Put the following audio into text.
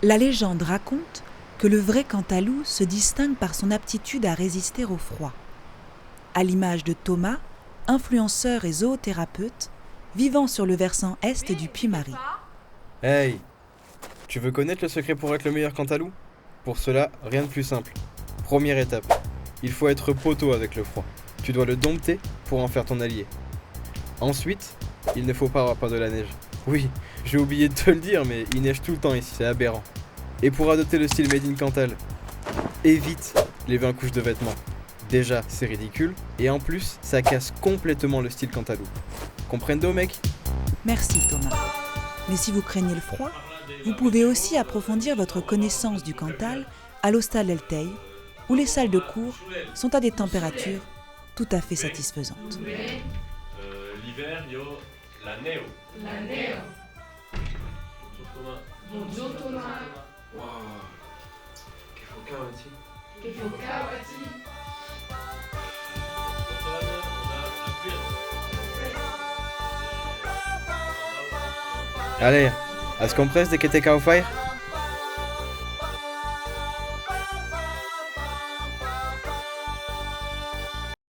La légende raconte que le vrai Cantalou se distingue par son aptitude à résister au froid. À l'image de Thomas, influenceur et zoothérapeute, vivant sur le versant est du Puy-Marie. Hey, tu veux connaître le secret pour être le meilleur Cantalou? Pour cela, rien de plus simple. Première étape, il faut être poteau avec le froid. Tu dois le dompter pour en faire ton allié. Ensuite, il ne faut pas avoir peur de la neige. Oui, j'ai oublié de te le dire, mais il neige tout le temps ici, c'est aberrant. Et pour adopter le style Made in Cantal, évite les 20 couches de vêtements. Déjà, c'est ridicule, et en plus, ça casse complètement le style Cantalou. Comprendo, mec? Merci Thomas. Mais si vous craignez le froid, vous pouvez aussi approfondir votre connaissance du Cantal à l'Hostal El Teil, où les salles de cours sont à des températures tout à fait satisfaisantes. L'hiver, yo, la neo. La neo. Bonjour Thomas. Wow, che focati. Che focavati. Allez, à ce qu'on presse dès que t'es KO Fire?